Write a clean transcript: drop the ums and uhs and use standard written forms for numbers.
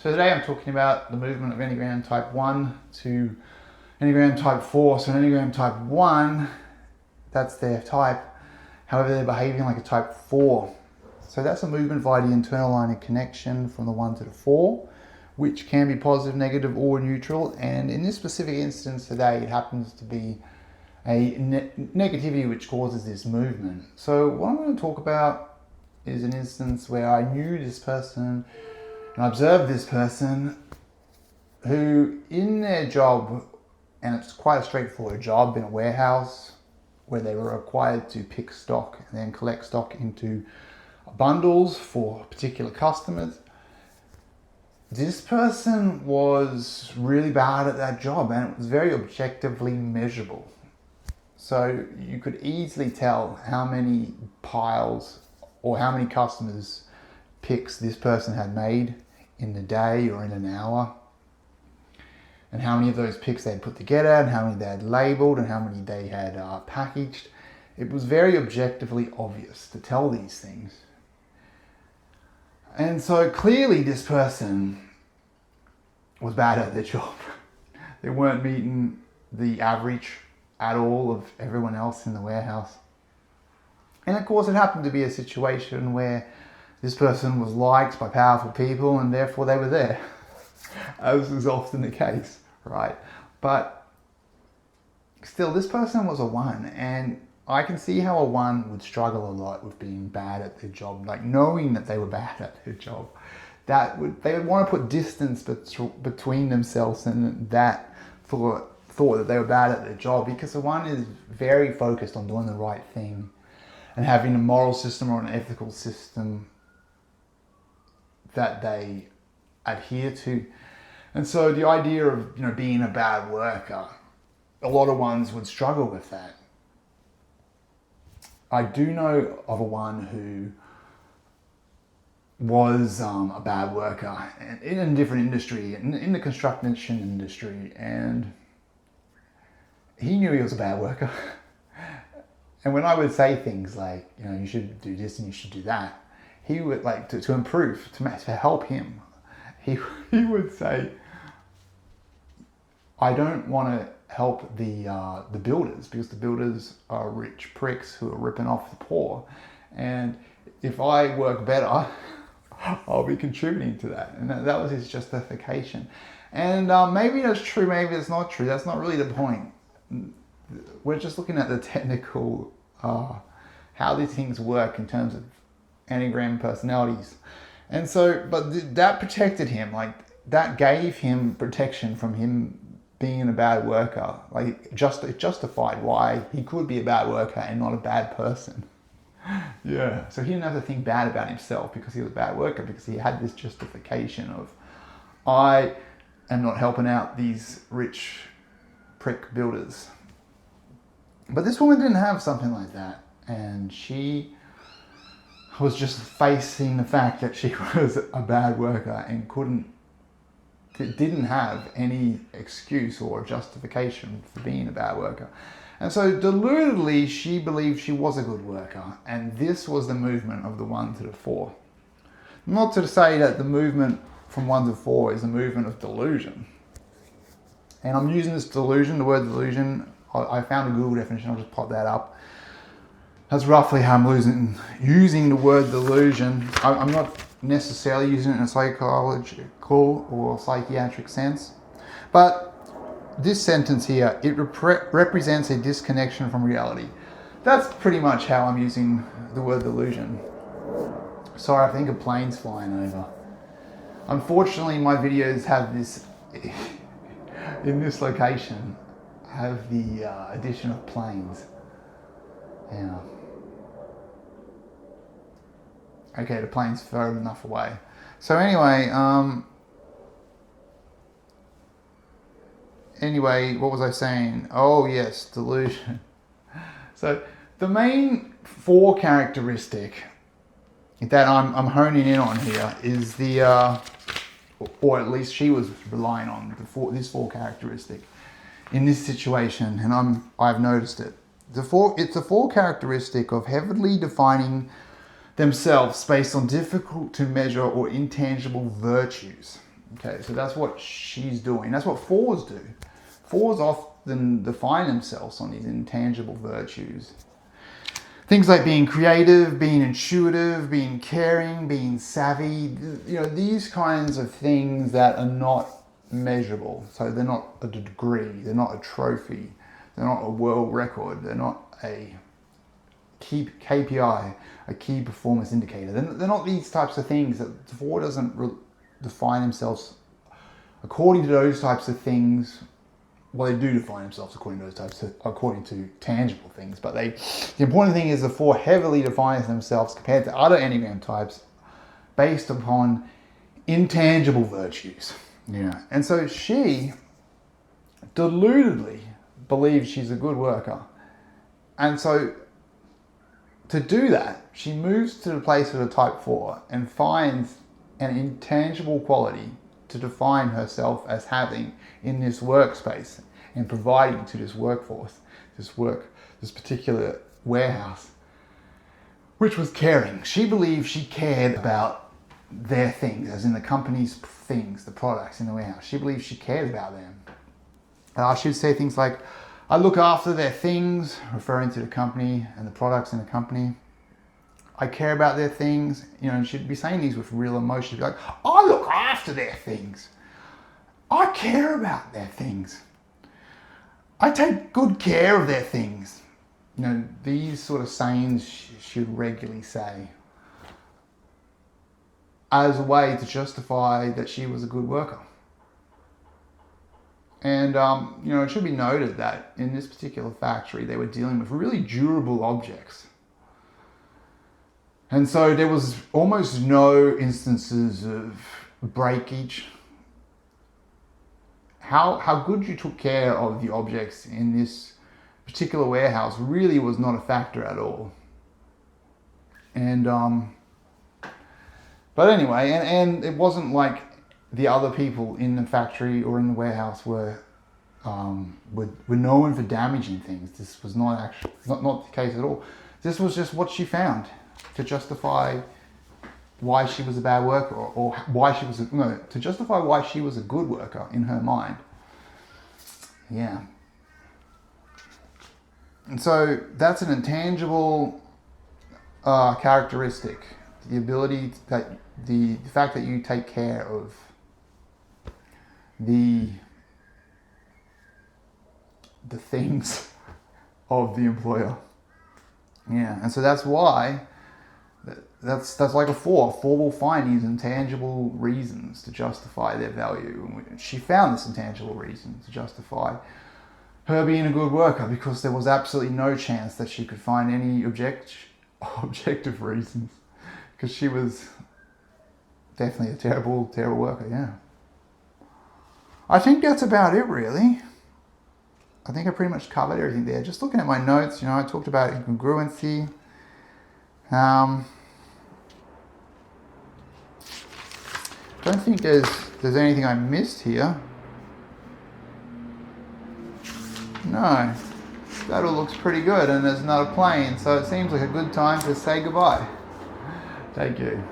So today I'm talking about the movement of Enneagram type 1 to Enneagram type 4. So Enneagram type 1, that's their type. However, they're behaving like a type 4. So that's a movement via the internal line of connection from the 1 to the 4, which can be positive, negative, or neutral. And in this specific instance today, it happens to be a negativity which causes this movement. So what I'm going to talk about is an instance where I knew this person and I observed this person who in their job, and it's quite a straightforward job in a warehouse where they were required to pick stock and then collect stock into bundles for particular customers. This person was really bad at that job and it was very objectively measurable. So you could easily tell how many piles or how many customers picks this person had made in the day or in an hour, and how many of those picks they had put together, and how many they had labeled, and how many they had packaged. It was very objectively obvious to tell these things. And so clearly this person was bad at their job. They weren't meeting the average at all of everyone else in the warehouse. And of course it happened to be a situation where this person was liked by powerful people and therefore they were there, as is often the case, right? But still, this person was a 1, and I can see how a 1 would struggle a lot with being bad at their job, like knowing that they were bad at their job. They would want to put distance between themselves and that thought that they were bad at their job, because the 1 is very focused on doing the right thing and having a moral system or an ethical system that they adhere to. And so the idea of being a bad worker, a lot of 1s would struggle with that. I do know of a 1 who was a bad worker in a different industry, in the construction industry, and he knew he was a bad worker. And when I would say things like, you should do this and you should do that, he would like to improve, to help him. He would say, I don't want to help the builders, because the builders are rich pricks who are ripping off the poor. And if I work better, I'll be contributing to that. And that was his justification. And maybe that's true, maybe it's not true. That's not really the point. We're just looking at the technical, how these things work in terms of Enneagram personalities. And so, but that protected him, like that gave him protection from him being a bad worker. Like it justified why he could be a bad worker and not a bad person. Yeah, so he didn't have to think bad about himself because he was a bad worker, because he had this justification of, I am not helping out these rich prick builders. But this woman didn't have something like that, and she was just facing the fact that she was a bad worker and didn't have any excuse or justification for being a bad worker. And so deludedly, she believed she was a good worker, and this was the movement of the 1 to the 4. Not to say that the movement from 1 to 4 is a movement of delusion. And I'm using this delusion, the word delusion, I found a Google definition, I'll just pop that up. That's roughly how I'm using the word delusion. I'm not necessarily using it in a psychological or psychiatric sense, but this sentence here, it represents a disconnection from reality. That's pretty much how I'm using the word delusion. Sorry, I think a plane's flying over. Unfortunately, my videos have this, in this location, have the addition of planes. Yeah. Okay, the plane's far enough away. So anyway, what was I saying? Oh yes, delusion. So the main 4 characteristic that I'm honing in on here is or at least she was relying on this 4 characteristic in this situation, and I've noticed it. It's a 4 characteristic of heavily defining themselves based on difficult to measure or intangible virtues. Okay, so that's what she's doing. That's what fours do. Fours often define themselves on these intangible virtues. Things like being creative, being intuitive, being caring, being savvy, these kinds of things that are not measurable. So they're not a degree, they're not a trophy, they're not a world record, they're not a key KPI, a key performance indicator. They're not these types of things. That four doesn't define themselves according to those types of things. Well, they do define themselves according to tangible things, but the important thing is the four heavily defines themselves compared to other Enneagram types based upon intangible virtues. Yeah. And so she deludedly believes she's a good worker. And so to do that, she moves to the place of a type 4 and finds an intangible quality to define herself as having in this workspace and providing to this workforce, this particular warehouse, which was caring. She believed she cared about their things, as in the company's things, the products in the warehouse. She believed she cared about them. She'd say things like, I look after their things, referring to the company and the products in the company. I care about their things. She'd be saying these with real emotion. She'd be like, I look after their things. I care about their things. I take good care of their things. These sort of sayings she would regularly say as a way to justify that she was a good worker. And, it should be noted that in this particular factory, they were dealing with really durable objects. And so there was almost no instances of breakage. How good you took care of the objects in this particular warehouse really was not a factor at all. And, but anyway, and it wasn't like the other people in the factory or in the warehouse were known for damaging things. This was not the case at all. This was just what she found to justify why she was a bad worker, or why she was to justify why she was a good worker in her mind. Yeah. And so that's an intangible characteristic. The ability that the fact that you take care of the things of the employer. Yeah, and so that's why that's like a 4. 4 will find these intangible reasons to justify their value. And she found this intangible reason to justify her being a good worker, because there was absolutely no chance that she could find any objective reasons, because she was definitely a terrible worker. Yeah. I think that's about it, really. I think I pretty much covered everything there. Just looking at my notes, I talked about incongruency. Don't think there's anything I missed here. No, that all looks pretty good, and there's another plane, so it seems like a good time to say goodbye. Thank you.